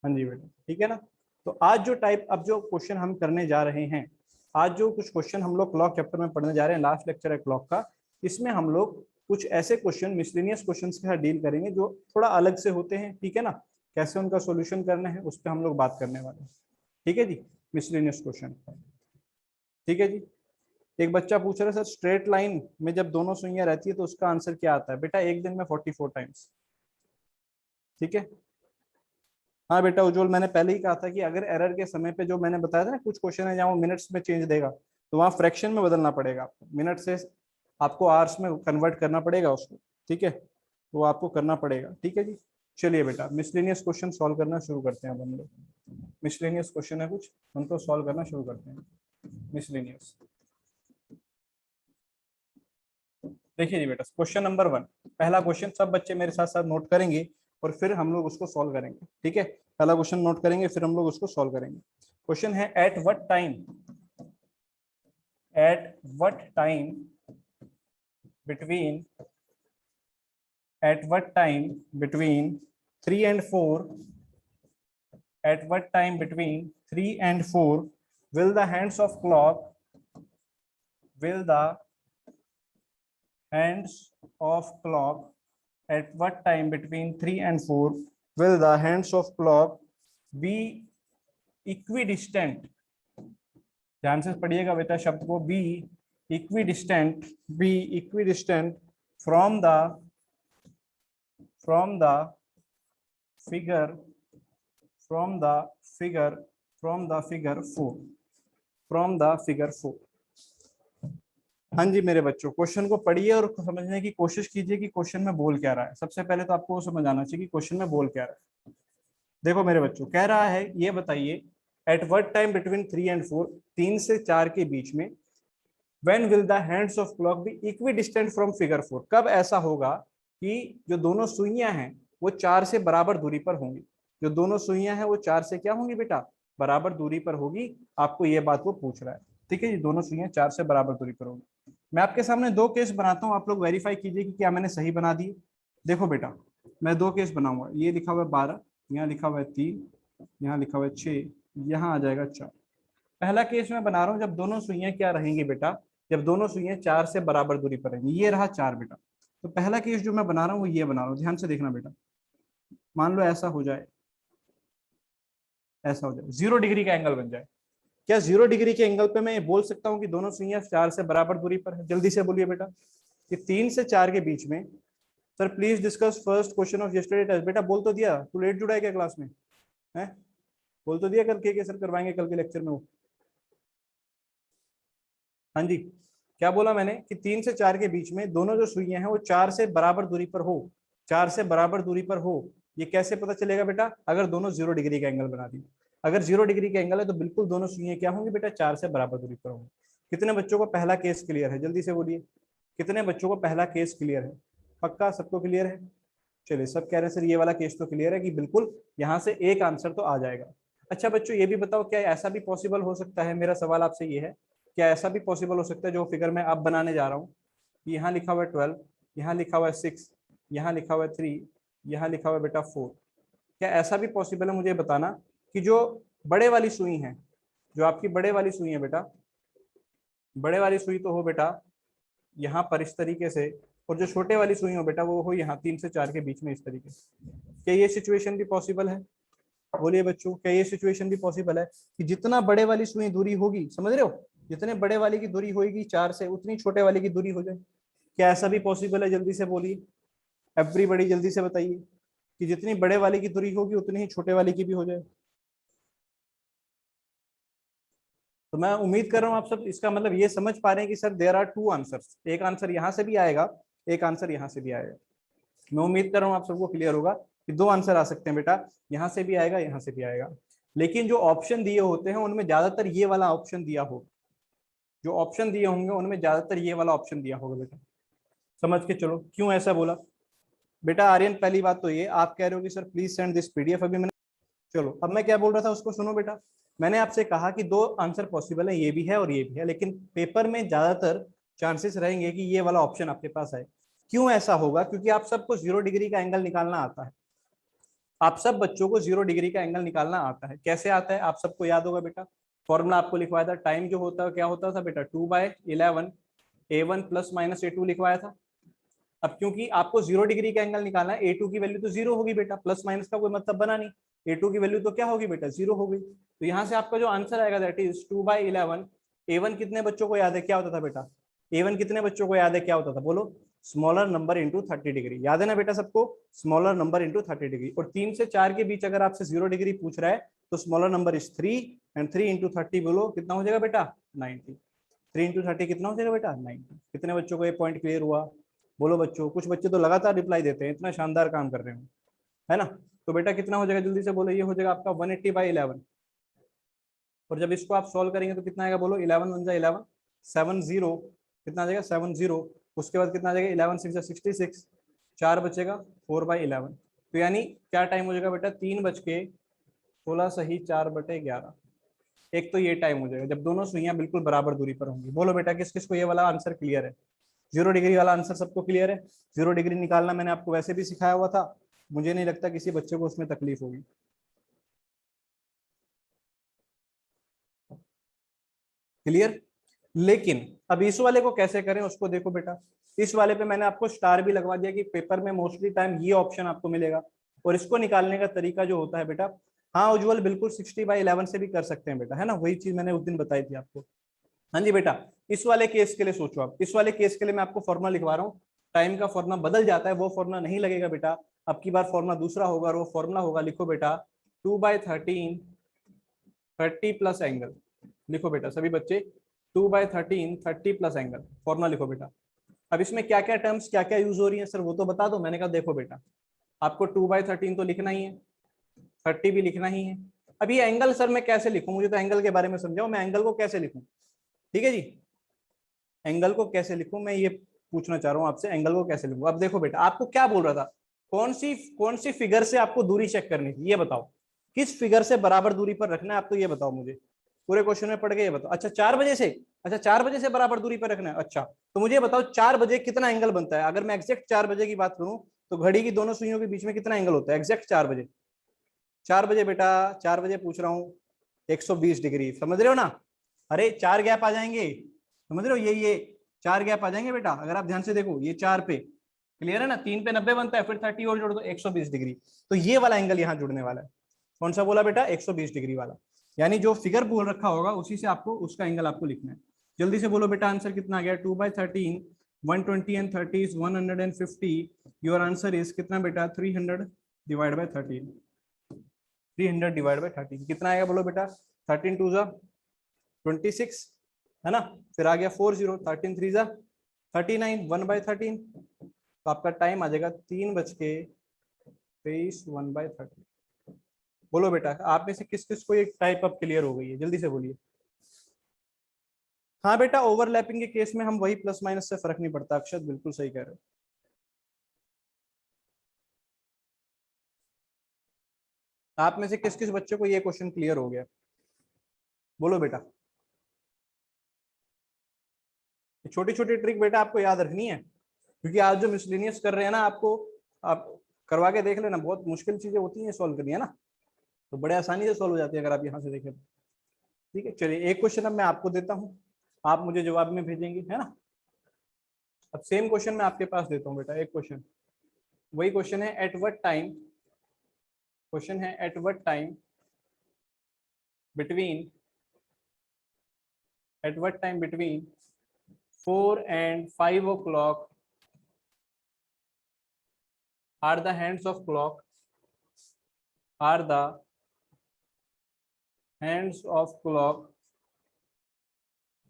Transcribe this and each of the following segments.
हाँ जी बेटा, ठीक है ना। तो आज जो टाइप, अब जो क्वेश्चन हम करने जा रहे हैं, आज जो कुछ क्वेश्चन हम लोग क्लॉक चैप्टर में पढ़ने जा रहे हैं, लास्ट लेक्चर है क्लॉक का, इसमें हम लोग कुछ ऐसे क्वेश्चन मिसलेनियस क्वेश्चंस के साथ डील करेंगे जो थोड़ा अलग से होते हैं, ठीक है ना। कैसे उनका सॉल्यूशन करना है उस पर हम लोग बात करने वाले हैं, ठीक है जी। मिसलेनियस क्वेश्चन, ठीक है जी। एक बच्चा पूछ रहा है सर, स्ट्रेट लाइन में जब दोनों सुइयां रहती है तो उसका आंसर क्या आता है? बेटा एक दिन में 44 टाइम्स, ठीक है। हाँ बेटा उज्जवल, मैंने पहले ही कहा था कि अगर एरर के समय पे, जो मैंने बताया था ना, कुछ क्वेश्चन है जहाँ वो मिनट्स में चेंज देगा, तो वहाँ फ्रैक्शन में बदलना पड़ेगा आपको, मिनट से आपको आवर्स में कन्वर्ट करना पड़ेगा उसको, ठीक है। तो वो आपको करना पड़ेगा, ठीक है जी। चलिए बेटा, मिसलेनियस क्वेश्चन सॉल्व करना शुरू करते हैं अब हम लोग। मिसलेनियस क्वेश्चन है कुछ, उनको सॉल्व करना शुरू करते हैं। मिसलेनियस, देखिए जी बेटा, क्वेश्चन नंबर 1, पहला क्वेश्चन सब बच्चे मेरे साथ साथ नोट करेंगे और फिर हम लोग उसको सॉल्व करेंगे, ठीक है। पहला क्वेश्चन नोट करेंगे फिर हम लोग उसको सॉल्व करेंगे। क्वेश्चन है, eight what time between at what time between 3 and 4 at what time between 3 and 4 will the hands of clock will the hands of clock at what time between 3 and 4 will the hands of clock be equidistant? ध्यान से पढ़िएगा बेटा शब्द को, equidistant be equidistant from the from the figure from the figure from the figure 4 from the figure 4। हाँ जी मेरे बच्चों, question को पढ़िए और समझने की कोशिश कीजिए कि क्वेश्चन में बोल क्या रहा है। सबसे पहले तो आपको समझ आना चाहिए कि क्वेश्चन में बोल क्या रहा है। देखो मेरे बच्चों, कह रहा है ये बताइए, at what time between 3 and 4, 3 से 4 के बीच में, when will the hands of clock be equidistant from figure 4, कब ऐसा होगा कि जो दोनों सुइयां हैं वो 4 से बराबर दूरी पर होंगी। जो दोनों सुइयां हैं वो 4 से क्या होंगी बेटा? बराबर दूरी पर होगी। आपको ये बात वो पूछ रहा है, ठीक है जी। दोनों सुइयां 4 से बराबर दूरी पर होंगी। मैं आपके सामने दो केस बनाता हूँ, आप लोग वेरीफाई कीजिए कि क्या मैंने सही बना दिए। देखो बेटा, मैं दो केस बनाऊंगा, ये लिखा हुआ है 12, यहाँ लिखा हुआ है 3, यहाँ लिखा हुआ है 6, यहाँ आ जाएगा 4। पहला केस मैं बना रहा हूँ जब दोनों सुइयां क्या रहेंगी बेटा? जब दोनों सुइयां 4 से बराबर दूरी पर रहेंगी। ये रहा 4 बेटा। तो पहला केस जो मैं बना रहा हूँ वो ये बना रहा हूँ, ध्यान से देखना बेटा। मान लो ऐसा हो जाए, ऐसा हो जाए 0 डिग्री का एंगल बन जाए। क्या 0 डिग्री के एंगल पे मैं ये बोल सकता हूँ कि दोनों सुइयां 4 से बराबर दूरी पर है? जल्दी से बोलिए बेटा, कि 3 से 4 के बीच में। Sir please discuss first question of yesterday test. बेटा बोल तो दिया, तू लेट जुड़ा है क्या क्लास में? है, बोल तो दिया कल के सर करवाएंगे कल के लेक्चर में वो। हाँ जी, क्या बोला मैंने कि 3 से 4 के बीच में दोनों जो सुइयां हैं वो 4 से बराबर दूरी पर हो। 4 से बराबर दूरी पर हो, ये कैसे पता चलेगा बेटा? अगर दोनों 0 डिग्री का एंगल बना दी। अगर 0 डिग्री का एंगल है तो बिल्कुल दोनों सुइयां क्या होंगी बेटा? 4 से बराबर दूरी पर होंगी। कितने बच्चों को पहला केस क्लियर है? जल्दी से बोलिए, कितने बच्चों को पहला केस क्लियर है? पक्का सबको क्लियर है? चलिए, सब कह रहे हैं सर ये वाला केस तो क्लियर है, कि बिल्कुल यहाँ से एक आंसर तो आ जाएगा। अच्छा बच्चों, ये भी बताओ क्या ऐसा भी पॉसिबल हो सकता है, मेरा सवाल आपसे ये है, क्या ऐसा भी पॉसिबल हो सकता है जो फिगर मैं अब बनाने जा रहा हूँ, यहाँ लिखा हुआ है 12, यहाँ लिखा हुआ है 6, यहाँ लिखा हुआ है 3, यहाँ लिखा हुआ है बेटा 4। क्या ऐसा भी पॉसिबल है? मुझे बताना कि जो बड़े वाली सुई है, जो आपकी बड़े वाली सुई है बेटा, बड़े वाली सुई तो हो बेटा यहाँ पर इस तरीके से, और जो छोटे वाली सुई हो बेटा वो हो यहाँ 3 से 4 के बीच में इस तरीके से। क्या ये सिचुएशन भी पॉसिबल है? बोलिए बच्चों, क्या ये सिचुएशन भी पॉसिबल है कि जितना बड़े वाली सुई दूरी होगी, समझ रहे हो, जितने बड़े वाली की दूरी होगी 4 से, उतनी छोटे वाले की दूरी हो जाए? क्या ऐसा भी पॉसिबल है? जल्दी से बोलिए एवरीबॉडी, जल्दी से बताइए कि जितनी बड़े वाले की दूरी होगी उतनी ही छोटे वाले की भी हो जाए। तो मैं उम्मीद कर रहा हूं आप सब इसका मतलब ये समझ पा रहे हैं कि sir there are two answers, एक आंसर यहां से भी आएगा, एक आंसर यहां से भी आएगा। मैं उम्मीद कर रहा हूं आप सबको क्लियर होगा कि दो आंसर आ सकते हैं बेटा, यहां से भी आएगा, यहां से भी आएगा। लेकिन जो ऑप्शन दिए होते हैं उनमें ज्यादातर ये वाला ऑप्शन दिया होगा, जो ऑप्शन दिए होंगे उनमें ज्यादातर ये वाला ऑप्शन दिया होगा बेटा। समझ के चलो क्यों ऐसा बोला बेटा। आर्यन, पहली बात तो ये आप कह रहे हो कि sir please send this PDF, अभी मैंने, चलो अब मैं क्या बोल रहा था उसको सुनो बेटा। मैंने आपसे कहा कि दो आंसर पॉसिबल है, ये भी है और ये भी है, लेकिन पेपर में ज्यादातर चांसेस रहेंगे कि ये वाला ऑप्शन आपके पास आए। क्यों ऐसा होगा? क्योंकि आप सबको 0 डिग्री का एंगल निकालना आता है। आप सब बच्चों को 0 डिग्री का एंगल निकालना आता है। कैसे आता है आप सबको याद होगा बेटा, फॉर्मूला आपको लिखवाया था, टाइम जो होता है क्या होता था बेटा, 2/11 A1 प्लस माइनस A2 लिखवाया था। अब क्योंकि आपको 0 डिग्री का एंगल निकालना है, A2 की वैल्यू तो 0 होगी बेटा, प्लस माइनस का कोई मतलब बना नहीं, A2 की वैल्यू तो क्या होगी बेटा, 0 हो गई। तो यहाँ से आपका जो आंसर आएगा दैट इज 2/11। A1 कितने बच्चों को याद है क्या होता था बेटा, A1 कितने बच्चों को याद है क्या होता था, बोलो, स्मॉलर नंबर इंटू 30 डिग्री, याद है ना बेटा सबको, स्मॉलर नंबर इंटू 30 डिग्री। और 3 से 4 के बीच अगर आपसे 0 डिग्री पूछ रहा है तो smaller number is 3 and 3 into 30 बोलो कितना हो जाएगा बेटा, 90। 3 इंटू 30 कितना हो जाएगा बेटा, 90। कितने बच्चों को ये पॉइंट क्लियर हुआ, बोलो बच्चों। कुछ बच्चे तो लगातार रिप्लाई देते हैं, इतना शानदार काम कर रहे हो, है ना। तो बेटा कितना हो जाएगा जल्दी से बोलो, ये हो जाएगा आपका 180/11। और जब इसको आप सॉल्व करेंगे तो कितना आएगा बोलो, 11 1 जा 11, 70 कितना आ जाएगा 70। उसके बाद कितना आ जाएगा 11 6 जा 66, 4 बचेगा 4/11। तो यानी क्या टाइम हो जाएगा बेटा, 3:16 सही 4/11। एक तो ये टाइम हो जाएगा जब दोनों सुइयां बिल्कुल बराबर दूरी पर होंगी। बोलो बेटा किस किस को ये वाला आंसर क्लियर है, 0 डिग्री वाला आंसर सबको क्लियर है। 0 डिग्री निकालना मैंने आपको वैसे भी सिखाया हुआ था, मुझे नहीं लगता किसी बच्चे को उसमें तकलीफ होगी। क्लियर। लेकिन अब इस वाले को कैसे करें उसको देखो बेटा, इस वाले पे मैंने आपको स्टार भी लगवा दिया कि पेपर में मोस्टली टाइम ये ऑप्शन आपको मिलेगा। और इसको निकालने का तरीका जो होता है बेटा, हाँ उज्जवल बिल्कुल 60/11 से भी कर सकते हैं बेटा, है ना, वही चीज मैंने उस दिन बताई थी आपको। हाँ जी बेटा, इस वाले केस के लिए सोचो आप, इस वाले केस के लिए मैं आपको फॉर्मुला लिखवा रहा हूँ। टाइम का फॉर्मुला बदल जाता है, वो फॉर्मुला नहीं लगेगा बेटा, अब की बार फॉर्मुला दूसरा होगा और वो फॉर्मुला होगा, लिखो बेटा 2/13 30 प्लस एंगल। लिखो बेटा सभी बच्चे 2/13 30 प्लस एंगल, फॉर्मुला लिखो बेटा। अब इसमें क्या क्या टर्म्स क्या क्या यूज हो रही है सर वो तो बता दो। मैंने कहा देखो बेटा, आपको 2/13 तो लिखना ही है, 30 भी लिखना ही है। अब ये एंगल सर मैं कैसे लिखूं, मुझे तो एंगल के बारे में समझाओ, मैं एंगल को कैसे लिखूं। ठीक है जी, एंगल को कैसे लिखूं मैं ये पूछना चाह रहा हूं आपसे, एंगल को कैसे लिखूं। अब देखो बेटा आपको क्या बोल रहा था, कौन सी फिगर से आपको दूरी चेक करनी थी ये बताओ, किस फिगर से बराबर दूरी पर रखना है आपको ये बताओ मुझे, पूरे क्वेश्चन में पढ़ के ये बताओ। अच्छा 4 बजे से, अच्छा 4 बजे से बराबर दूरी पर रखना है, अच्छा तो मुझे बताओ 4 बजे कितना एंगल बनता है। अगर मैं एग्जैक्ट 4 बजे की बात करूं तो घड़ी की दोनों सुइयों के बीच में कितना एंगल होता है एग्जैक्ट 4 बजे। 4 बजे बेटा, 4 बजे पूछ रहा हूँ, 120 डिग्री, समझ रहे हो ना। अरे 4 गैप आ जाएंगे, समझ रहे हो, ये 4 गैप आ जाएंगे बेटा, अगर आप ध्यान से देखो ये 4 पे, क्लियर है ना, 3 पे 90 बनता है, फिर 30 और जोड़ दो 120 डिग्री। तो ये वाला एंगल यहाँ जुड़ने वाला है, कौन सा बोला बेटा, 120 डिग्री वाला। यानी जो फिगर बोल रखा होगा उसी से आपको उसका एंगल आपको लिखना है। जल्दी से बोलो बेटा आंसर कितना आ गया, 2/13 120 and 30 is 150। Your answer is कितना बेटा, 300 डिवाइड बाय 13। 300 डिवाइड बाय 13 कितना आएगा बोलो बेटा, 13 2 जा 26, है ना, फिर आ गया 40, 13 3 जा 39, 1/13। तो आपका टाइम आ जाएगा 3:23 1/13। बोलो बेटा आप में से किस किस को एक टाइप अप क्लियर हो गई है, जल्दी से बोलिए। हाँ बेटा ओवरलैपिंग के केस में हम वही प्लस माइनस से फर्क नहीं पड़ता, अक्षत बिल्कुल सही कह रहे हो। आप में से किस किस बच्चों को ये क्वेश्चन क्लियर हो गया, बोलो बेटा। छोटी छोटी ट्रिक बेटा आपको याद रखनी है, क्योंकि आज जो मिसलिनियस कर रहे हैं ना आपको, आप करवा के देख लेना, बहुत मुश्किल चीजें होती हैं सॉल्व करनी, है ना, तो बड़े आसानी से सॉल्व हो जाती है अगर आप यहाँ से देखें। ठीक है चलिए एक क्वेश्चन अब मैं आपको देता हूँ, आप मुझे जवाब में भेजेंगे, है ना। अब सेम क्वेश्चन मैं आपके पास देता हूँ बेटा, एक क्वेश्चन, वही क्वेश्चन है एट व्हाट टाइम, क्वेश्चन है eight what time between, eight what time between 4 and 5 o'clock are the hands of clock, are the hands of clock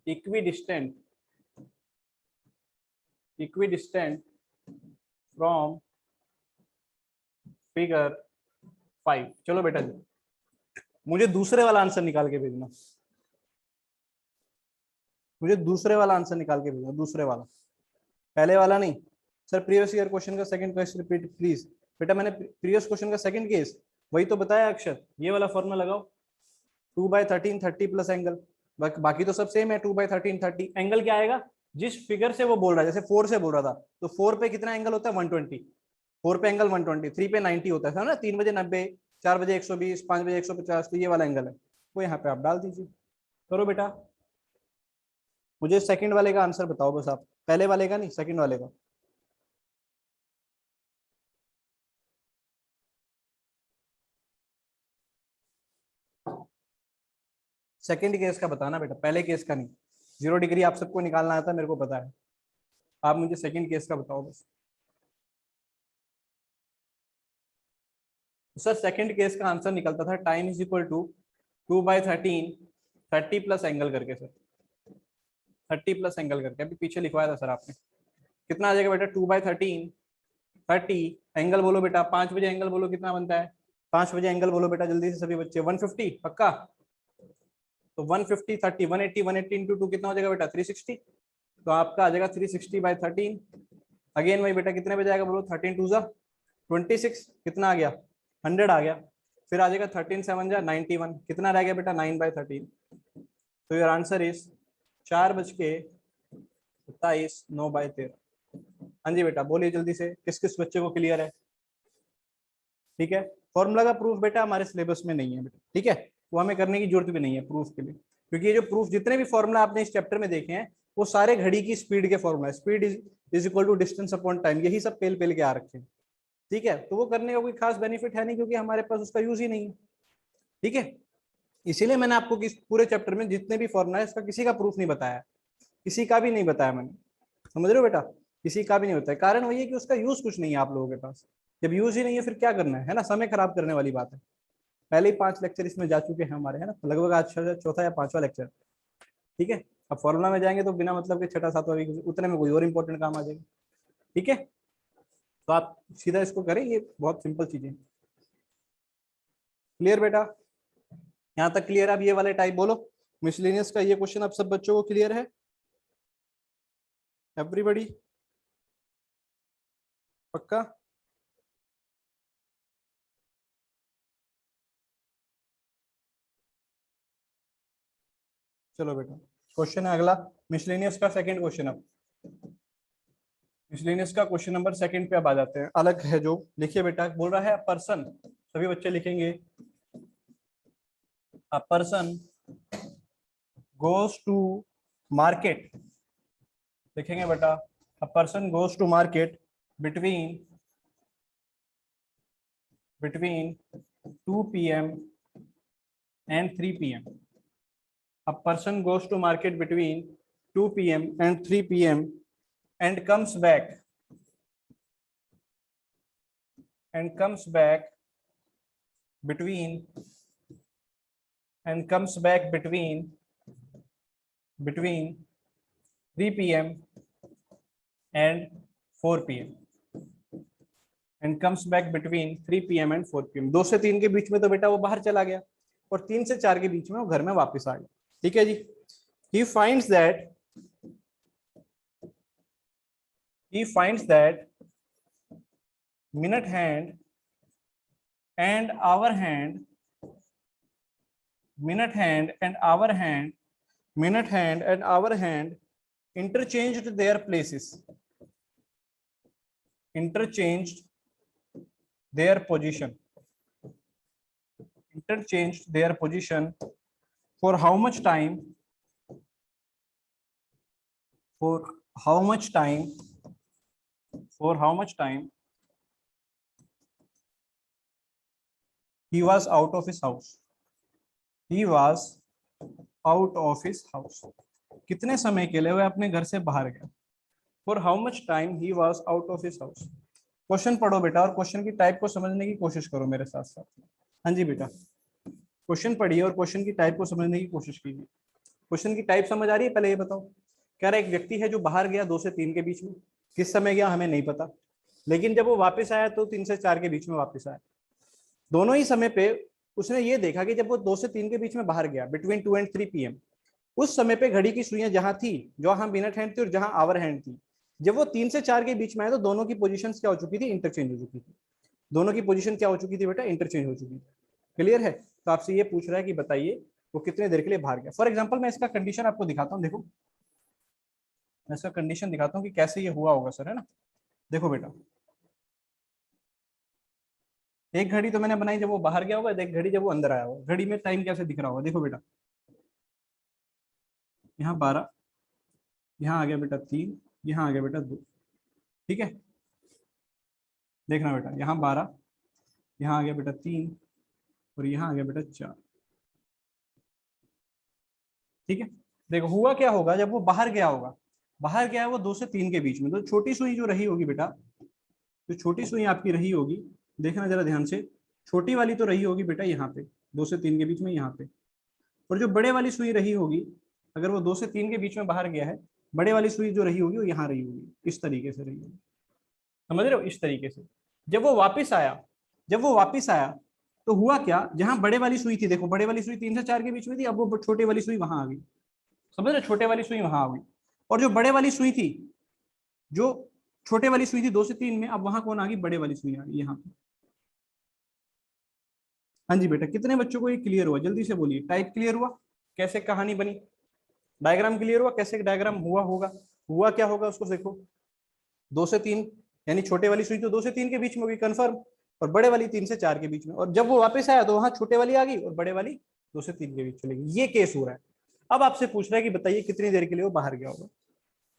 equidistant from figure 5। चलो बेटा जी मुझे दूसरे वाला आंसर निकाल के भेजना, मुझे दूसरे वाला आंसर निकाल के भेजना, दूसरे वाला, पहले वाला नहीं। सर प्रीवियस ईयर क्वेश्चन का सेकंड क्वेश्चन रिपीट प्लीज। बेटा मैंने प्रीवियस क्वेश्चन का सेकंड केस वही तो बताया अक्षर, ये वाला फॉर्मूला लगाओ 2/13 30 प्लस एंगल, बाकी तो सब सेम है, 2/13 30। एंगल क्या आएगा, जिस फिगर से वो बोल रहा है, जैसे 4 से बोल रहा था तो 4 पे कितना एंगल होता है 120, 4 पे एंगल 120, 3 पे 90 होता है ना, 3 बजे 90, 4 बजे 120, 5 बजे 150, तो ये वाला एंगल है, वो यहाँ पे आप डाल दीजिए। करो बेटा, मुझे सेकंड वाले का आंसर बताओ बस आप, पहले वाले का नहीं, सेकंड वाले का। सेकंड केस का बताना बेटा, पहले केस का नहीं। 0 डिग्री आप सबको निकालना आता है, मेरे को पता है, आप मुझे सेकंड केस का बताओ बस। सर सेकंड केस का आंसर निकलता था time is equal to 2/13, 30 plus angle करके सर, 30 प्लस एंगल करके, अभी पीछे लिखवाया था सर आपने। कितना आ जाएगा बेटा, 2/13, 30 एंगल बोलो बेटा, 5 बजे एंगल बोलो कितना बनता है, 5 बजे एंगल बोलो बेटा जल्दी से सभी बच्चे, 150 पक्का। तो 150, 30, 180, 180 इंटू 2 कितना हो जाएगा बेटा, 360। तो आपका आ जाएगा 360/13। अगेन वही बेटा, कितने बजे आएगा बोलो, 13 2 जा 26, कितना आ गया, 100 आ गया। फिर आ जाएगा 13 7 जा 91, कितना रह गया बेटा, 9/13। तो योर आंसर इज 4:27, 9/13। हाँ जी बेटा बोलिए जल्दी से, किस किस बच्चे को क्लियर है। ठीक है, फॉर्मूला का प्रूफ बेटा हमारे सिलेबस में नहीं है बेटा, ठीक है, वो हमें करने की जरूरत भी नहीं है प्रूफ के लिए, क्योंकि ये जो प्रूफ जितने भी फॉर्मूला आपने इस चैप्टर में देखे हैं वो सारे घड़ी की स्पीड के फॉर्मूला है, speed is equal to distance upon time, यही सब पेल पेल के आ रखे हैं। ठीक है, तो वो करने का कोई खास बेनिफिट है नहीं, क्योंकि हमारे पास उसका यूज ही नहीं है। ठीक है, इसीलिए मैंने आपको किस पूरे चैप्टर में जितने भी फॉर्मूला है इसका किसी का प्रूफ नहीं बताया, किसी का भी नहीं बताया मैंने, समझ रहे हो बेटा, किसी का भी नहीं होता है। कारण वही है कि उसका यूज कुछ नहीं है आप लोगों के पास, जब यूज ही नहीं है फिर क्या करना है ना, समय खराब करने वाली बात है। पहले ही 5 लेक्चर इसमें जा चुके हैं हमारे, है ना, लगभग आज चौथा या 5वां लेक्चर। ठीक है, अब फॉर्मूला में जाएंगे तो बिना मतलब के छठा 7वां भी उतने में कोई और इंपॉर्टेंट काम आ जाएगा। ठीक है, तो आप सीधा इसको करें, ये बहुत सिंपल चीजें। क्लियर बेटा, यहाँ तक क्लियर है। अब ये वाले टाइप बोलो, मिसलेनियस का ये क्वेश्चन अब सब बच्चों को क्लियर है, एवरीबॉडी पक्का। चलो बेटा, क्वेश्चन है अगला, मिसलेनियस का सेकंड क्वेश्चन। अब मिसलेनियस का क्वेश्चन नंबर सेकंड पे अब आ जाते हैं, अलग है जो, लिखिए बेटा, बोल रहा है पर्सन, सभी बच्चे लिखेंगे, a person goes to market, लिखेंगे बेटा, a person goes to market between 2 p.m. and 3 p.m. A person goes to market between 2 p.m. and 3 p.m. and comes back between between 3 p.m. and 4 p.m. and comes back between 3 p.m. and 4 p.m. 2 से 3 के बीच में तो बेटा वो बाहर चला गया, और 3 से 4 के बीच में वो घर में वापस आ गया। ठीक है जी, he finds that minute hand and hour hand interchanged their places, interchanged their position for how much time, for how much time he was out of his house, कितने समय के लिए वह अपने घर से बाहर गया, for how much time he was out of his house. Question पढ़ो बेटा, और क्वेश्चन की टाइप को समझने की कोशिश करो मेरे साथ साथ। हाँ जी बेटा, क्वेश्चन पढ़िए और क्वेश्चन की टाइप को समझने की कोशिश कीजिए। क्वेश्चन की टाइप समझ आ रही है, पहले ये बताओ। कह रहा है एक व्यक्ति है जो बाहर गया 2 से 3 के बीच में, किस समय गया हमें नहीं पता, लेकिन जब वो वापस आया तो 3 से 4 के बीच में वापस आया। दोनों ही समय पे उसने ये देखा कि जब वो 2 से 3 के बीच में बाहर गया, बिटवीन 2 and 3 PM, उस समय पे घड़ी की सुइयां जहां थी, जहां मिनट हैंड थी और जहां आवर हैंड थी, जब वो 3 से 4 के बीच में आया तो दोनों की पोजीशंस क्या हो चुकी थी, इंटरचेंज हो चुकी थी। दोनों की पोजीशन क्या हो चुकी थी बेटा, इंटरचेंज हो चुकी थी। क्लियर है, तो आपसे ये पूछ रहा है कि बताइए वो कितने देर के लिए बाहर गया। फॉर एग्जाम्पल मैं इसका कंडीशन आपको दिखाता हूँ, देखो मैं इसका कंडीशन दिखाता हूँ कि कैसे ये हुआ होगा सर, है ना। देखो बेटा, एक घड़ी तो मैंने बनाई जब वो बाहर गया होगा, एक घड़ी जब वो अंदर आया होगा। घड़ी में टाइम कैसे दिख रहा होगा, देखो बेटा, यहाँ 12, यहाँ आ गया बेटा 3, यहाँ आ गया बेटा 2। ठीक है, देखना बेटा, यहाँ 12, यहाँ आ गया बेटा 3, और यहाँ आ गया बेटा 4। ठीक है, देखो हुआ क्या होगा जब वो बाहर गया होगा, बाहर गया है वो 2 से 3 के बीच में, तो छोटी सुई जो रही होगी बेटा, जो छोटी सुई आपकी रही होगी, देखना जरा ध्यान से, छोटी वाली तो रही होगी बेटा यहाँ पे 2 से 3 के बीच में, यहाँ पे। और जो बड़े वाली सुई रही होगी, अगर वो 2 से 3 के बीच में बाहर गया है, बड़े वाली सुई जो रही होगी वो यहाँ रही होगी, इस तरीके से रही होगी। समझ रहे हो, इस तरीके से। जब वो वापिस आया, जब वो वापिस आया तो हुआ क्या, जहां बड़े वाली सुई थी, देखो बड़े वाली सुई 3 से 4 के बीच में थी, अब वो छोटे वाली सुई वहां आ गई। समझ रहे, छोटे वाली सुई वहां आ गई। और जो बड़े वाली सुई थी, जो छोटे वाली सुई थी 2 से 3 में, अब वहां कौन आ गई, बड़े वाली सुई आ गई यहाँ पे। हाँ जी बेटा, कितने बच्चों को ये क्लियर हुआ, जल्दी से बोलिए। टाइप क्लियर हुआ, कैसे कहानी बनी, डायग्राम क्लियर हुआ, कैसे डायग्राम हुआ होगा। हुआ क्या होगा उसको देखो, 2 से 3, यानी छोटे वाली सुई तो 2 से 3 के बीच में होगी कंफर्म, और बड़े वाली 3 से 4 के बीच में। और जब वो वापस आया तो वहां छोटे वाली आ गई और बड़े वाली 2 से 3 के बीच चली गई। ये केस हो रहा है। अब आपसे पूछ रहा है कि बताइए कितनी देर के लिए वो बाहर गया होगा,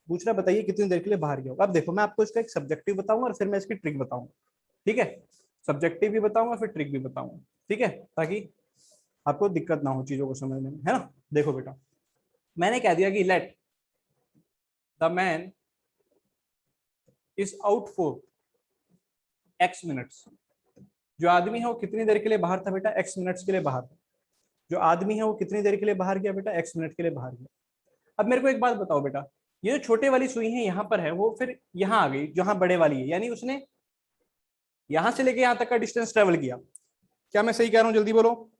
पूछ रहा है बताइए कितनी देर के लिए बाहर गया होगा। अब देखो मैं आपको इसका एक सब्जेक्टिव बताऊंगा और फिर मैं इसकी ट्रिक बताऊंगा। ठीक है, सब्जेक्टिव भी बताऊंगा फिर ट्रिक भी बताऊंगा। ठीक है, ताकि आपको दिक्कत ना हो चीजों को समझने में, है ना। देखो बेटा, मैंने कह दिया कि let the man is out for x minutes. जो आदमी है वो कितनी देर के लिए बाहर था बेटा, एक्स मिनट्स के लिए बाहर था। जो आदमी है वो कितनी देर के लिए बाहर गया बेटा, एक्स मिनट के लिए बाहर गया। अब मेरे को एक बात बताओ बेटा, ये जो छोटे वाली सुई है यहाँ पर है, वो फिर यहाँ आ गई जहां बड़े वाली है, यानी उसने यहां से लेके यहाँ तक का डिस्टेंस ट्रेवल किया। क्या मैं सही कह रहा हूँ, जल्दी बोलो।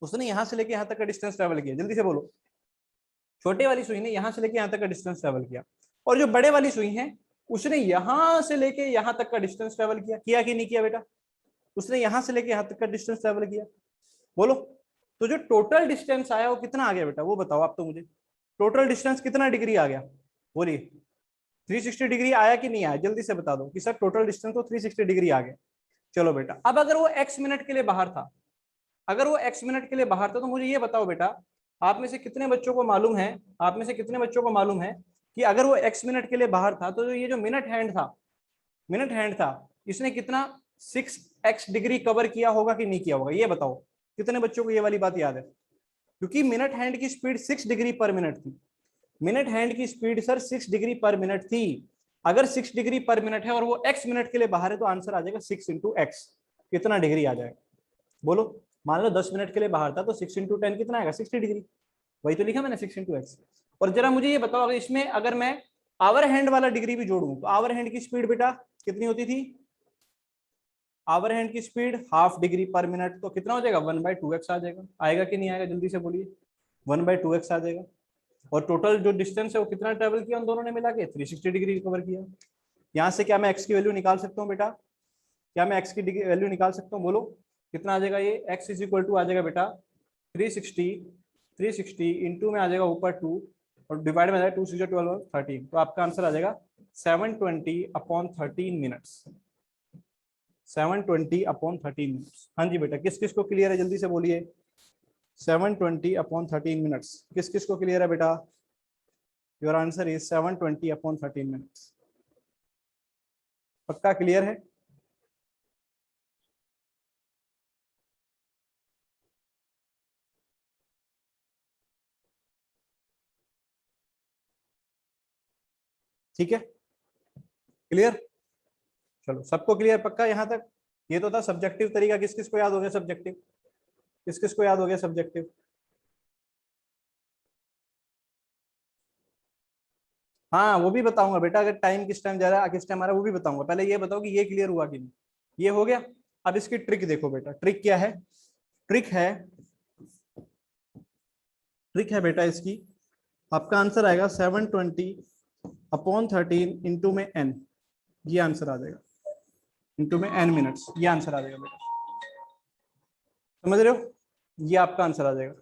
उसने यहां से लेके यहाँ तक का डिस्टेंस ट्रेवल किया, जल्दी से बोलो। छोटे वाली सुई ने यहां से लेके यहाँ तक का डिस्टेंस ट्रेवल किया, और जो बड़े वाली सुई है उसने यहां से लेके यहाँ तक का डिस्टेंस ट्रेवल किया। किया कि नहीं किया बेटा, उसने यहां से लेके यहाँ तक का डिस्टेंस ट्रेवल किया। बोलो, तो जो टोटल डिस्टेंस आया वो कितना आ गया बेटा, वो बताओ आप तो मुझे। टोटल डिस्टेंस कितना डिग्री आ गया, बोलिए। 360 डिग्री आया कि नहीं आया, जल्दी से बता दो कि सर टोटल डिस्टेंस तो 360 डिग्री आ गया। चलो बेटा, अब अगर वो एक्स मिनट के लिए बाहर था, अगर वो एक्स मिनट के लिए बाहर था, तो मुझे ये बताओ बेटा, आप में से कितने बच्चों को मालूम है, आप में से कितने बच्चों को मालूम है कि अगर वो एक्स मिनट के लिए बाहर था, तो ये जो मिनट हैंड था, मिनट हैंड था, इसने कितना 6x डिग्री कवर किया होगा कि नहीं किया होगा, ये बताओ। कितने बच्चों को ये वाली बात याद है, क्योंकि मिनट हैंड की स्पीड 6 डिग्री पर मिनट थी। मिनट हैंड की स्पीड सर 6 डिग्री पर मिनट थी। अगर 6 डिग्री पर मिनट है और वो x मिनट के लिए बाहर है, तो आंसर आ जाएगा 6 इंटू एक्स। कितना डिग्री आ जाएगा, बोलो। मान लो 10 मिनट के लिए बाहर था, तो 6 इंटू 10 कितना आएगा, 60 डिग्री। वही तो लिखा मैंने, 6 इंटू एक्स। और जरा मुझे ये बताओ, अगर इसमें अगर मैं आवर हैंड वाला डिग्री भी जोड़ूं, तो आवर हैंड की स्पीड बेटा कितनी होती थी, आवर हैंड की स्पीड हाफ डिग्री पर मिनट, तो कितना हो जाएगा 1/2x आ जाएगा। आएगा कि नहीं आएगा, जल्दी से बोलिए। 1/2x आ जाएगा। और टोटल जो डिस्टेंस है वो कितना ट्रेवल किया उन दोनों ने मिला के, 360 डिग्री कवर किया। यहाँ से क्या मैं एक्स की वैल्यू निकाल सकता हूँ बेटा, क्या मैं एक्स की वैल्यू निकाल सकता हूँ, बोलो। कितना आ जाएगा ये, एक्स इज इक्वल टू आ जाएगा बेटा 360 इंटू में आ जाएगा ऊपर 2, और डिवाइड में आ जाएगा 2 6 12 13, तो आपका आंसर आ जाएगा 720/13 मिनट्स। 720/13 मिनट्स। हाँ जी बेटा, किस किस को क्लियर है, जल्दी से बोलिए। 720/13 मिनट्स, किस किस को क्लियर है बेटा। Your answer is 720/13 minutes. पक्का क्लियर है। ठीक है, क्लियर। चलो, सबको क्लियर पक्का यहाँ तक। ये तो था सब्जेक्टिव तरीका। किस किस को याद हो गया सब्जेक्टिव, किस किस को याद हो गया सब्जेक्टिव। हाँ, वो भी बताऊंगा बेटा, अगर टाइम किस टाइम जा रहा है किस टाइम आ रहा है वो भी बताऊंगा। पहले ये बताओ कि ये क्लियर हुआ कि नहीं। ये हो गया। अब इसकी ट्रिक देखो बेटा, ट्रिक क्या है, ट्रिक है, ट्रिक है बेटा इसकी। आपका आंसर आएगा 720/13 इंटू में n, ये आंसर आ जाएगा। इंटू में n मिनट्स, ये आंसर आ जाएगा बेटा। समझ रहे हो, ये आपका आंसर आ जाएगा।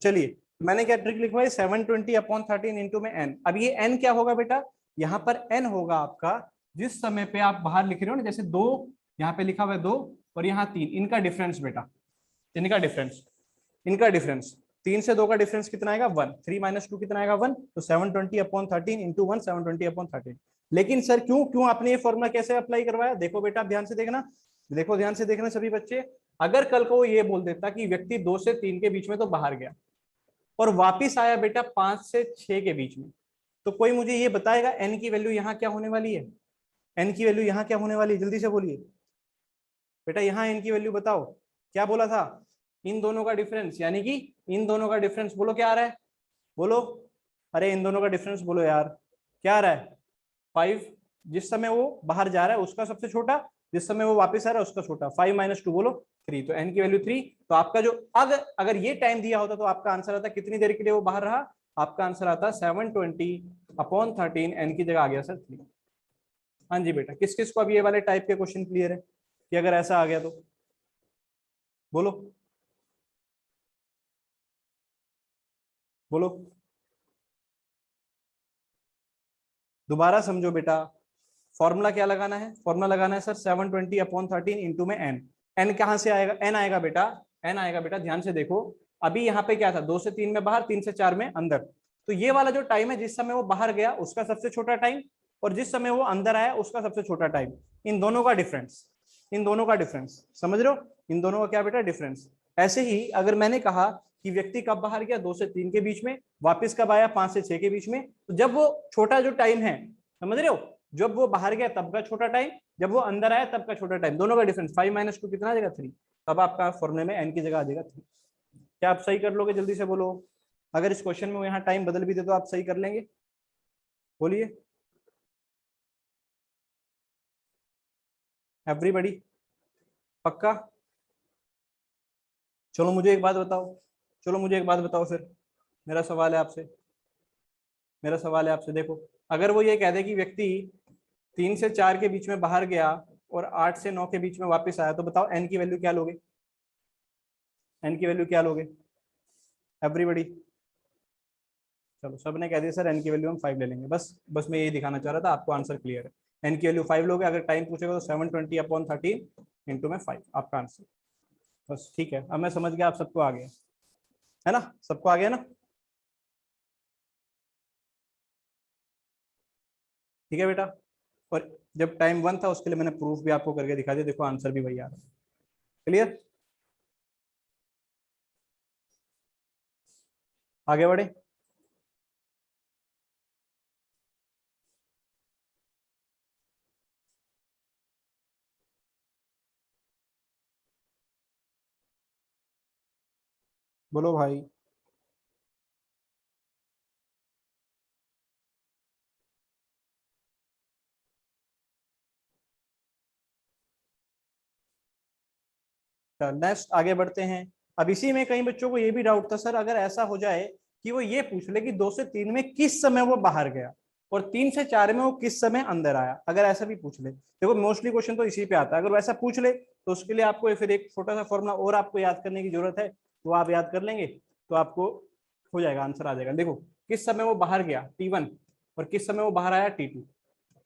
चलिए, मैंने क्या ट्रिक लिखवाई, 720/13 इंटू में n। अब ये n क्या होगा बेटा, यहाँ पर n होगा आपका जिस समय पे आप बाहर लिख रहे हो ना, जैसे 2 यहाँ पे लिखा हुआ है 2, और यहाँ 3, इनका डिफरेंस बेटा, इनका डिफरेंस, इनका डिफरेंस 3 से 2 का डिफरेंस कितना आएगा 1, 3 - 2 कितना आएगा 1, तो 720/13 इंटू 1, 720/13। लेकिन सर क्यों क्यों आपने ये फॉर्मूला कैसे अप्लाई करवाया? देखो बेटा ध्यान से देखना, देखो ध्यान से देखना सभी बच्चे। अगर कल को वो ये बोल देता कि व्यक्ति 2 से 3 के बीच में तो बाहर गया और वापिस आया बेटा 5 से 6 के बीच में, तो कोई मुझे ये बताएगा एन की वैल्यू यहाँ क्या होने वाली है? एन की वैल्यू यहाँ क्या होने वाली है? जल्दी से बोलिए बेटा, यहाँ एन की वैल्यू बताओ। क्या बोला था? इन दोनों का डिफरेंस, यानी कि इन दोनों का डिफरेंस बोलो क्या आ रहा है? बोलो, अरे इन दोनों का डिफरेंस बोलो यार, क्या आ रहा है? 5, जिस समय वो बाहर जा रहा है उसका सबसे छोटा, जिस समय वो वापस आ रहा है उसका छोटा। 5 - 2 बोलो 3, तो एन की वैल्यू 3। तो आपका जो अगर ये टाइम दिया होता तो आपका आंसर आता कितनी देर के लिए वो बाहर रहा? आपका आंसर आता 720/13, एन की जगह आ गया सर 3। हाँ जी बेटा, किस किस को अब ये वाले टाइप के क्वेश्चन क्लियर है कि अगर ऐसा आ गया तो बोलो, बोलो, दोबारा समझो बेटा। फॉर्मूला क्या लगाना है? फॉर्मूला लगाना है सर 720/13 इंटू में एन। एन कहां से आएगा? एन आएगा बेटा, एन आएगा बेटा, ध्यान से देखो। अभी यहाँ पे क्या था? 2 से 3 में बाहर, 3 से 4 में अंदर। तो ये वाला जो टाइम है जिस समय वो बाहर गया उसका सबसे छोटा टाइम, और जिस समय वो अंदर आया उसका सबसे छोटा टाइम, इन दोनों का डिफरेंस, इन दोनों का डिफरेंस, समझ रहे हो? इन दोनों का क्या बेटा? डिफरेंस। ऐसे ही अगर मैंने कहा कि व्यक्ति कब बाहर गया? 2 से 3 के बीच में, वापस कब आया? 5 से 6 के बीच में। तो जब वो छोटा जो टाइम है, समझ रहे हो, जब वो बाहर गया तब का छोटा टाइम, जब वो अंदर आया तब का छोटा टाइम, दोनों का डिफरेंस। 5 - 2 कितना आ जाएगा? 3। तब आपका फॉर्मूले में एन की जगह आ जाएगा 3। क्या आप सही कर लोगे? जल्दी से बोलो। अगर इस क्वेश्चन में यहाँ टाइम बदल भी दे तो आप सही कर लेंगे? बोलिए एवरीबॉडी, पक्का? चलो मुझे एक बात बताओ, चलो मुझे एक बात बताओ फिर, मेरा सवाल है आपसे, मेरा सवाल है आपसे। देखो, अगर वो ये कह दे कि व्यक्ति 3 से 4 के बीच में बाहर गया और 8 से 9 के बीच में वापस आया, तो बताओ एन की वैल्यू क्या लोगे? एन की वैल्यू क्या लोगे एवरीबॉडी? चलो सबने कह दिया सर एन की वैल्यू हम 5 ले लेंगे। बस बस मैं यही दिखाना चाह रहा था, आपको आंसर क्लियर है। एन की वैल्यू 5 लोगे। अगर टाइम पूछेगा तो 720/13 इंटू में 5 आपका आंसर। बस ठीक है, अब मैं समझ गया, आप सबको आ गया है ना? सबको आ गया ना? ठीक है बेटा। और जब टाइम 1 था उसके लिए मैंने प्रूफ भी आपको करके दिखा दिया, देखो आंसर भी वही आ रहा है। क्लियर? आगे बढ़े। बोलो भाई। नेक्स्ट आगे बढ़ते हैं। अब इसी में कई बच्चों को ये भी डाउट था सर, अगर ऐसा हो जाए कि वो ये पूछ ले कि 2 से 3 में किस समय वो बाहर गया और 3 से 4 में वो किस समय अंदर आया, अगर ऐसा भी पूछ ले। देखो मोस्टली क्वेश्चन तो इसी पे आता है। अगर वैसा पूछ ले तो उसके लिए आपको फिर एक छोटा सा फॉर्मूला और आपको याद करने की जरूरत है, तो आप याद कर लेंगे तो आपको हो जाएगा, आंसर आ जाएगा। देखो, किस समय वो बाहर गया T1 और किस समय वो बाहर आया T2।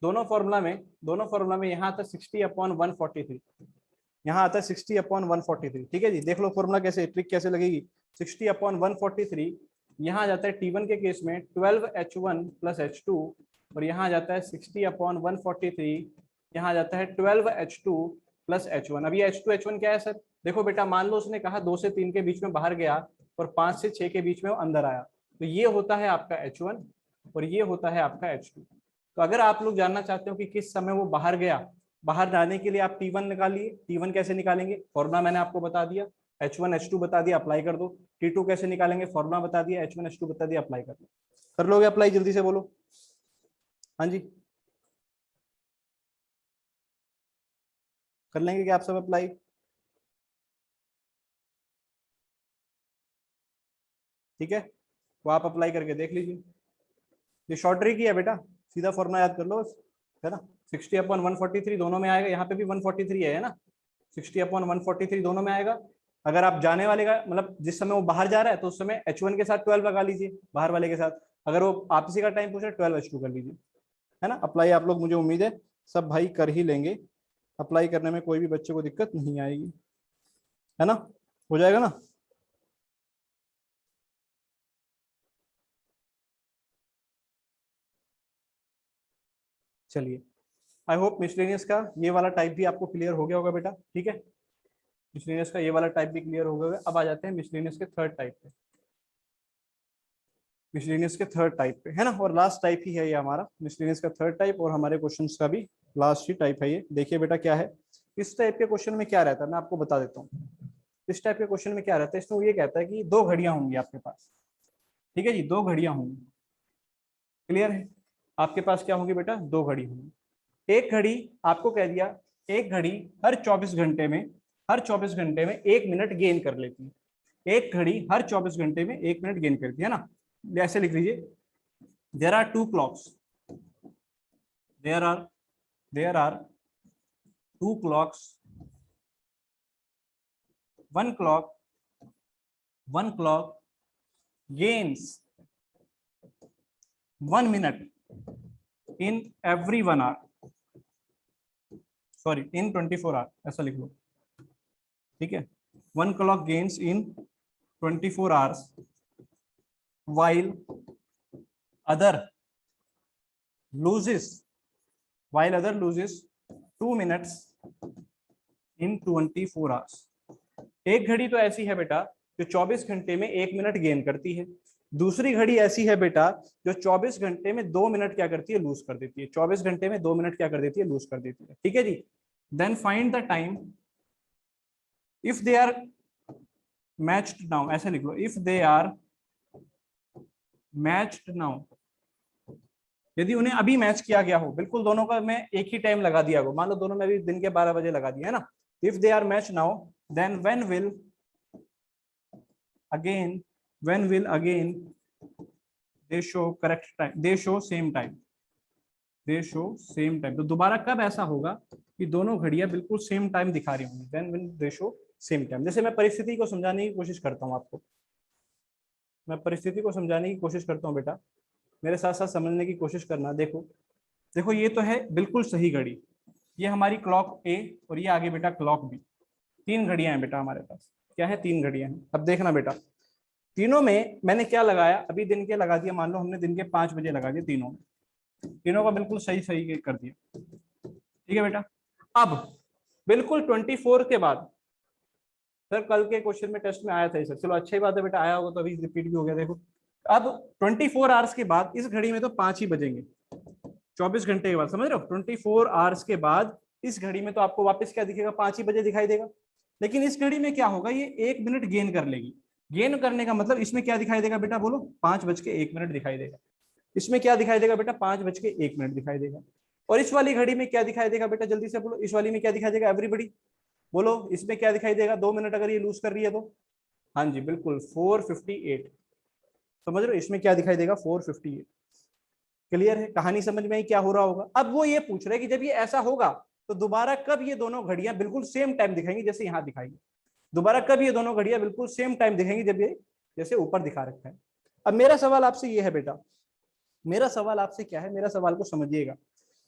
दोनों फॉर्मूला में यहाँ आता 60/143, यहाँ आता है 60/143। ठीक है जी, देख लो फॉर्मूला कैसे, ट्रिक कैसे लगेगी। 60/143 यहाँ आ जाता है T1 के केस में 12H1 + H2, और यहाँ आ जाता है 60/143, यहाँ आ जाता है 12H2 + H1। अब ये H2 H1 क्या है सर? देखो बेटा, मान लो उसने कहा 2 से 3 के बीच में बाहर गया और 5 से 6 के बीच में वो अंदर आया, तो ये होता है आपका H1 और ये होता है आपका H2। तो अगर आप लोग जानना चाहते हो कि किस समय वो बाहर गया, बाहर जाने के लिए आप T1 निकालिए। T1 कैसे निकालेंगे? फॉर्मूला मैंने आपको बता दिया, H1 H2 बता दिया, अप्लाई कर दो। T2 कैसे निकालेंगे? फॉर्मूला बता दिया, H1 H2 बता दिया, अप्लाई कर दो। कर लोगे अप्लाई? जल्दी से बोलो। हाँ जी, कर लेंगे क्या आप सब अप्लाई? ठीक है, वो आप अप्लाई करके देख लीजिए। ये शॉर्ट ट्रिक ही है बेटा, सीधा फॉर्मूला याद कर लो बस, है ना? 60/143 दोनों में आएगा, यहाँ पे भी 143 है ना? 60/143 दोनों में आएगा। अगर आप जाने वाले का मतलब जिस समय वो बाहर जा रहा है तो उस समय H1 के साथ 12 लगा लीजिए, बाहर वाले के साथ। अगर वो आपसी का टाइम पूछ रहे 12H2 कर लीजिए, है ना? अप्लाई आप लोग, मुझे उम्मीद है सब भाई कर ही लेंगे। अप्लाई करने में कोई भी बच्चे को दिक्कत नहीं आएगी, है ना, हो जाएगा ना। चलिए, आई होप मिसलेनियस का ये वाला टाइप भी आपको क्लियर हो गया होगा बेटा, ठीक है, मिसलेनियस का ये वाला टाइप भी क्लियर हो गया। अब आ जाते हैं मिसलेनियस के थर्ड टाइप पे, मिसलेनियस के थर्ड टाइप पे, है ना, और लास्ट टाइप ही है ये हमारा मिसलेनियस का थर्ड टाइप, और हमारे क्वेश्चंस का भी लास्ट ही टाइप है ये। देखिए बेटा क्या है, इस टाइप के क्वेश्चन में क्या रहता है मैं आपको बता देता हूँ। इस टाइप के क्वेश्चन में क्या रहता है, इसमें वो ये कहता है कि दो घड़ियां होंगी आपके पास, ठीक है जी, दो घड़ियां होंगी, क्लियर है, आपके पास क्या होंगी बेटा, दो घड़ी होंगी। एक घड़ी आपको कह दिया, एक घड़ी हर 24 घंटे में, हर 24 घंटे में 1 मिनट गेन कर लेती है, एक घड़ी हर 24 घंटे में 1 मिनट गेन करती है ना। ऐसे लिख लीजिए, there are two clocks, there are two clocks, one clock gains 1 minute in every 1 hour, sorry in 24 hour, ऐसा लिख लो, ठीक है, one clock gains in 24 hours while other loses, while other loses 2 minutes in 24 hours। एक घड़ी तो ऐसी है बेटा जो 24 घंटे में 1 मिनट गेन करती है, दूसरी घड़ी ऐसी है बेटा जो 24 घंटे में 2 मिनट क्या करती है, लूज कर देती है, 24 घंटे में 2 मिनट क्या कर देती है, लूज कर देती है, ठीक है जी। Then find the time if they are matched now, ऐसे लिख लो, if they are matched now, यदि उन्हें अभी मैच किया गया हो, बिल्कुल दोनों का मैं एक ही टाइम लगा दिया हो, मान लो दोनों में अभी दिन के 12 बजे लगा दिया है ना, if they are match now then when will again they show correct time, they show same time, they show same time. तो दोबारा कब ऐसा होगा कि दोनों घड़ियां बिल्कुल सेम टाइम दिखा रही होंगी, then when they show same time. जैसे मैं परिस्थिति को समझाने की कोशिश करता हूँ आपको, मैं परिस्थिति को समझाने की कोशिश करता हूँ बेटा, मेरे साथ साथ समझने की कोशिश करना। देखो देखो, ये तो है बिल्कुल सही घड़ी, ये हमारी क्लॉक ए और ये आगे बेटा क्लॉक बी, तीन घड़ियां हैं बेटा हमारे पास, क्या है, तीन घड़ियां हैं। अब देखना बेटा, तीनों में मैंने क्या लगाया, अभी दिन के लगा दिया, मान लो हमने दिन के 5 बजे लगा दिया, तीनों में, तीनों का बिल्कुल सही सही कर दिया, ठीक है बेटा। अब बिल्कुल 24 के बाद, सर कल के क्वेश्चन में टेस्ट में आया था सर, चलो अच्छी बात है बेटा, आया होगा तो अभी रिपीट भी हो गया। देखो अब 24 आवर्स के बाद इस घड़ी में तो 5 ही बजेंगे, 24 घंटे के बाद, समझ रहे हो, 24 आवर्स के बाद इस घड़ी में तो आपको वापस क्या दिखेगा, 5 ही बजे दिखाई देगा। लेकिन इस घड़ी में क्या होगा, ये 1 मिनट गेन कर लेगी, गेन करने का मतलब इसमें क्या दिखाई देगा बेटा, बोलो 5:01 दिखाई देगा, इसमें क्या दिखाई देगा बेटा, 5:01 दिखाई देगा। और इस वाली घड़ी में क्या दिखाई देगा बेटा, जल्दी से बोलो, इस वाली में क्या दिखाई देगा, एवरीबडी बोलो, इसमें क्या दिखाई देगा, 2 मिनट अगर ये लूज कर रही है तो, हाँ जी बिल्कुल 4:58, समझ रहे हो, इसमें क्या दिखाई देगा, 4:58। क्लियर है, कहानी समझ में आई क्या हो रहा होगा। अब वो ये पूछ रहे हैं कि जब ये ऐसा होगा तो दोबारा कब ये दोनों घड़ियां बिल्कुल सेम टाइम दिखाएंगी, जैसे यहाँ दिखाई, दोबारा कब ये दोनों घड़ियां बिल्कुल सेम टाइम दिखाएंगी, जब ये जैसे ऊपर दिखा रखा है। अब मेरा सवाल आपसे ये है बेटा, मेरा सवाल आपसे क्या है, मेरा सवाल को समझिएगा,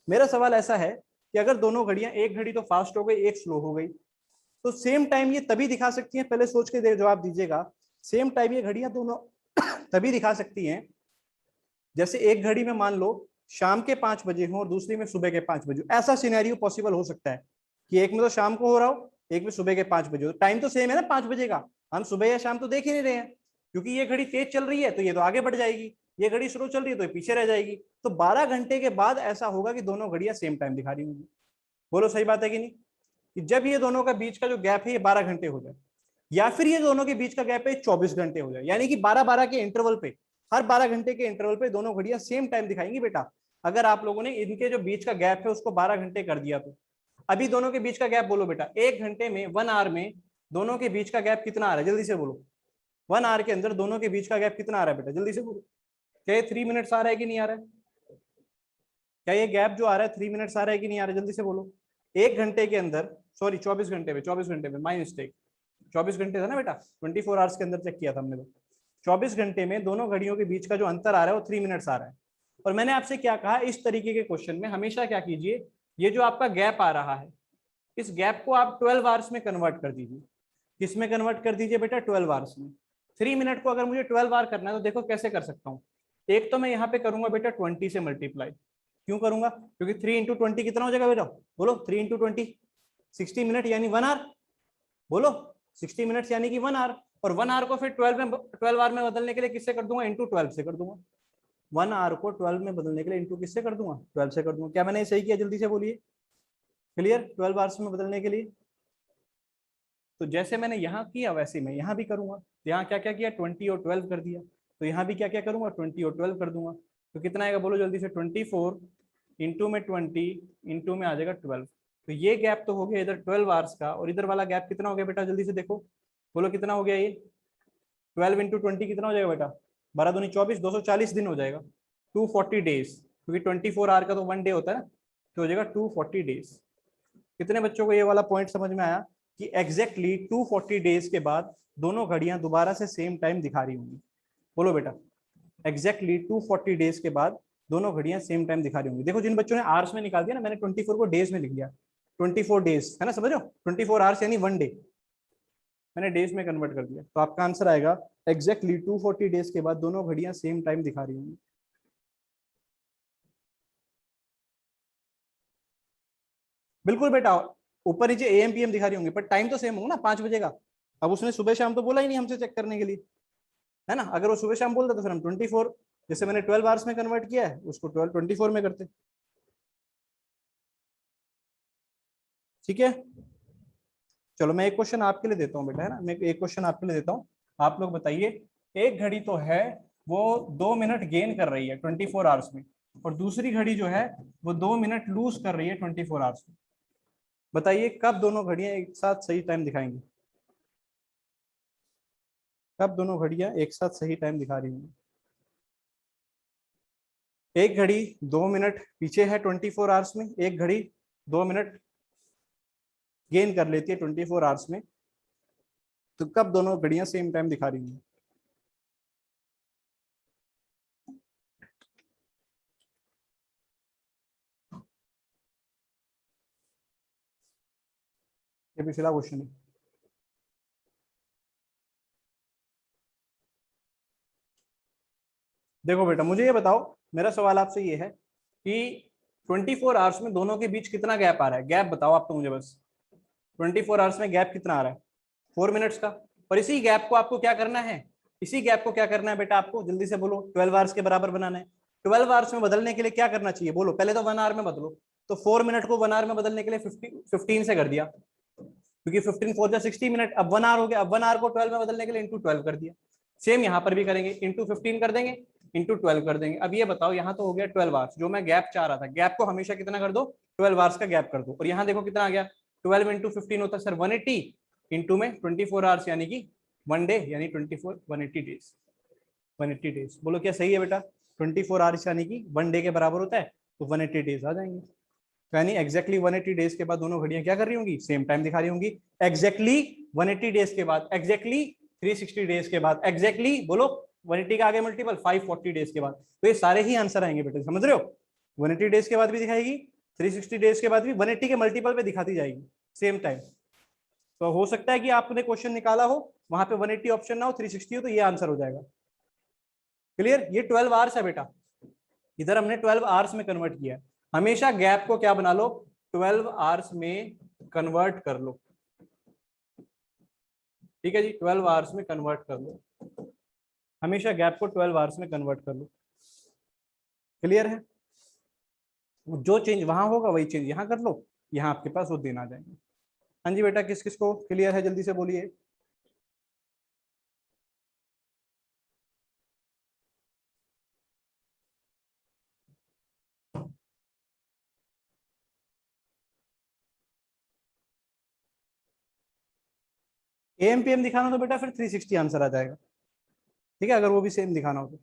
मेरा सवाल ऐसा है कि अगर दोनों घड़ियां, एक घड़ी तो फास्ट हो गई, एक स्लो हो गई, तो सेम टाइम ये तभी दिखा सकती हैं, पहले सोच के जवाब दीजिएगा, सेम टाइम ये घड़ियां दोनों तभी दिखा सकती हैं जैसे एक घड़ी में मान लो शाम के 5 बजे हो और दूसरी में सुबह के 5 बजे, ऐसा सिनेरियो पॉसिबल हो सकता है कि एक में तो शाम को हो रहा हो, एक में सुबह के 5 बजे हो, टाइम तो सेम है ना 5 बजे का, हम सुबह या शाम तो देख ही नहीं रहे हैं, क्योंकि ये घड़ी तेज चल रही है तो ये तो आगे बढ़ जाएगी, ये घड़ी स्लो चल रही है तो ये पीछे रह जाएगी। तो 12 घंटे के बाद ऐसा होगा कि दोनों घड़ियां सेम टाइम दिखा रही होंगी, बोलो सही बात है कि नहीं, कि जब ये दोनों का बीच का जो गैप है ये 12 घंटे हो जाए, या फिर ये दोनों के बीच का गैप है 24 घंटे हो जाए, यानी कि 12-12 के इंटरवल पे, हर 12 घंटे के इंटरवल पे दोनों घड़ियां सेम टाइम दिखाएंगी बेटा। अगर आप लोगों ने इनके जो बीच का गैप है उसको 12 घंटे कर दिया तो अभी दोनों के बीच का गैप बोलो बेटा, 1 घंटे में 1 आवर में दोनों के बीच का गैप कितना आ रहा है, जल्दी से बोलो, 1 आवर के अंदर दोनों के बीच का गैप कितना आ रहा है बेटा, जल्दी से बोलो, क्या ये 3 मिनट्स आ रहा है कि नहीं आ रहा है, क्या ये गैप जो आ रहा है 3 मिनट्स आ रहा है कि नहीं आ रहा है, जल्दी से बोलो। 1 घंटे के अंदर, सॉरी 24 घंटे में माई मिस्टेक, 24 घंटे था ना बेटा, 24 आवर्स के अंदर चेक किया था हमने, तो 24 घंटे में दोनों घड़ियों के बीच का जो अंतर आ रहा है वो 3 मिनट्स आ रहा है। और मैंने आपसे क्या कहा, इस तरीके के क्वेश्चन में हमेशा क्या कीजिए, ये जो आपका गैप आ रहा है, इस गैप को आप 12 आवर्स में कन्वर्ट कर दीजिए। किस में कन्वर्ट कर दीजिए बेटा? 12 आवर्स में। 3 मिनट को अगर मुझे 12 आवर करना है तो देखो कैसे कर सकता हूँ। एक तो मैं यहाँ पे करूंगा बेटा 20 से मल्टीप्लाई। क्यों करूंगा? क्योंकि 3 इंटू 20 कितना हो जाएगा बेटा? बोलो 3 इंटू 20 60 मिनट यानी 1 आवर। बोलो 60 मिनट्स यानी कि 1 आवर। और 1 आवर को फिर 12 आवर में बदलने के लिए किससे कर दूंगा? इंटू 12 से कर दूंगा। 1 आवर को 12 में बदलने के लिए इंटू किससे कर दूंगा? 12 से कर दूंगा। क्या मैंने सही किया? जल्दी से बोलिए। क्लियर? 12 आवर्स में बदलने के लिए तो जैसे मैंने यहाँ किया वैसे मैं यहाँ भी करूंगा। यहाँ क्या क्या किया? 20 और 12 कर दिया। तो यहाँ भी क्या क्या करूंगा? 20 और 12 कर दूंगा। तो कितना आएगा बोलो जल्दी से? 24 इंटू में 20 इंटू में आ जाएगा 12। तो ये गैप तो हो गया इधर 12 आवर्स का, और इधर वाला गैप कितना हो गया बेटा? जल्दी से देखो, बोलो कितना हो गया ये? 12 इंटू 20 कितना हो जाएगा बेटा? 12 दूनी 24, 240 दिन हो जाएगा। 240 डेज, क्योंकि 24 आवर का तो 1 डे होता है ना, तो हो जाएगा 240 डेज। कितने बच्चों को ये वाला पॉइंट समझ में आया कि एग्जैक्टली 240 डेज के बाद दोनों घड़ियां दोबारा से सेम टाइम दिखा रही होंगी? बोलो बेटा, एग्जैक्टली 240 डेज के बाद दोनों घड़ियां सेम टाइम दिखा रही होंगी। देखो जिन बच्चों ने आवर्स में निकाल दिया ना, मैंने 24 को डेज में लिख दिया। 24 डेज है ना, समझ रहे हो? 24 आवर्स यानी 1 डे, मैंने डेज में कन्वर्ट कर दिया। तो आपका आंसर आएगा एग्जैक्टली 240 डेज के बाद दोनों घड़ियां सेम टाइम दिखा रही होंगी। बिल्कुल बेटा, ऊपर नीचे AM PM दिखा रही होंगी, पर टाइम तो सेम होगा ना, 5 बजे का। अब उसने सुबह शाम तो बोला ही नहीं हमसे चेक करने के लिए, है ना? अगर वो सुबह शाम बोलता तो फिर हम 24, जैसे मैंने 12 आवर्स में कन्वर्ट किया है उसको 24 में करते। ठीक है, चलो मैं एक क्वेश्चन आपके लिए देता हूँ बेटा, है ना? मैं एक क्वेश्चन आपके लिए देता हूँ। आप लोग बताइए, एक घड़ी तो है वो 2 मिनट गेन कर रही है 24 आवर्स में, और दूसरी घड़ी जो है वो 2 मिनट लूज कर रही है 24 आवर्स में। बताइए कब दोनों घड़ियां एक साथ सही टाइम दिखाएंगी? कब दोनों घड़ियां एक साथ सही टाइम दिखा रही होंगी? एक घड़ी 2 मिनट पीछे है 24 आवर्स में, एक घड़ी 2 मिनट गेन कर लेती है 24 आवर्स में, तो कब दोनों घड़ियां सेम टाइम दिखा रही होंगी? ये पिछला क्वेश्चन है। देखो बेटा, मुझे ये बताओ, मेरा सवाल आपसे ये है कि 24 आवर्स में दोनों के बीच कितना गैप आ रहा है? गैप बताओ आप तो मुझे बस। 24 आवर्स में गैप कितना आ रहा है? 4 मिनट्स का। और इसी गैप को आपको क्या करना है? इसी गैप को क्या करना है बेटा आपको? जल्दी से बोलो। 12 आवर्स के बराबर बनाना है। 12 आवर्स में बदलने के लिए क्या करना चाहिए? बोलो, पहले तो 1 आवर में बदलो। तो 4 मिनट को 1 आवर में बदलने के लिए 15 से कर दिया, क्योंकि 15 4 60 मिनट। अब 1 आवर हो गया, अब 1 आवर को 12 में बदलने के लिए इंटू 12 कर दिया। सेम यहाँ पर भी करेंगे, इंटू 15 कर देंगे, इंटू 12 कर देंगे। अब ये बताओ, यहाँ तो हो गया 12 आवर्स, जो मैं गैप चाह रहा था, गैप को हमेशा कितना कर दो? 12 आवर्स का गैप कर दो। और यहाँ देखो कितना आ गया? 12 इंटू 15 होता है सर 180, इंटू में 24 आवर्स यानी कि 1 डे, यानी 24 180 डेज। 180 डेज, बोलो क्या सही है बेटा? 24 आवर्स यानी कि 1 डे के बराबर होता है, तो 180 डेज आ जाएंगे। यानी एक्जैक्टली 180 डेज के बाद दोनों घड़ियां क्या कर रही होंगी? सेम टाइम दिखा रही होंगी। एक्जैक्टली 180 डेज के बाद, एक्जैक्टली 360 डेज के बाद, एक्जैक्टली बोलो 180 का आगे मल्टीपल 540 डेज के बाद। तो ये सारे ही आंसर आएंगे बेटे, समझ रहे हो? 180 डेज के बाद भी दिखाएगी, 360 डेज के बाद भी 180 के मल्टीपल पे दिखाती जाएगी सेम टाइम। तो हो सकता है कि आपने क्वेश्चन निकाला हो वहां पे 180 ऑप्शन ना हो, 360 हो, तो ये आंसर हो जाएगा। क्लियर? ये 12 आवर्स है बेटा, इधर हमने 12 आवर्स में कन्वर्ट किया है। हमेशा गैप को क्या बना लो? 12 आवर्स में कन्वर्ट कर लो। ठीक है जी, 12 आवर्स में कन्वर्ट कर लो। हमेशा गैप को 12 आवर्स में कन्वर्ट कर लो। क्लियर है? जो चेंज वहां होगा वही चेंज यहाँ कर लो, यहाँ आपके पास वो दिन आ जाएंगे। हाँ जी बेटा, किस किस को क्लियर है? जल्दी से बोलिए। AM PM दिखाना तो बेटा फिर 360 आंसर आ जाएगा। ठीक है, अगर वो भी सेम दिखाना हो तो।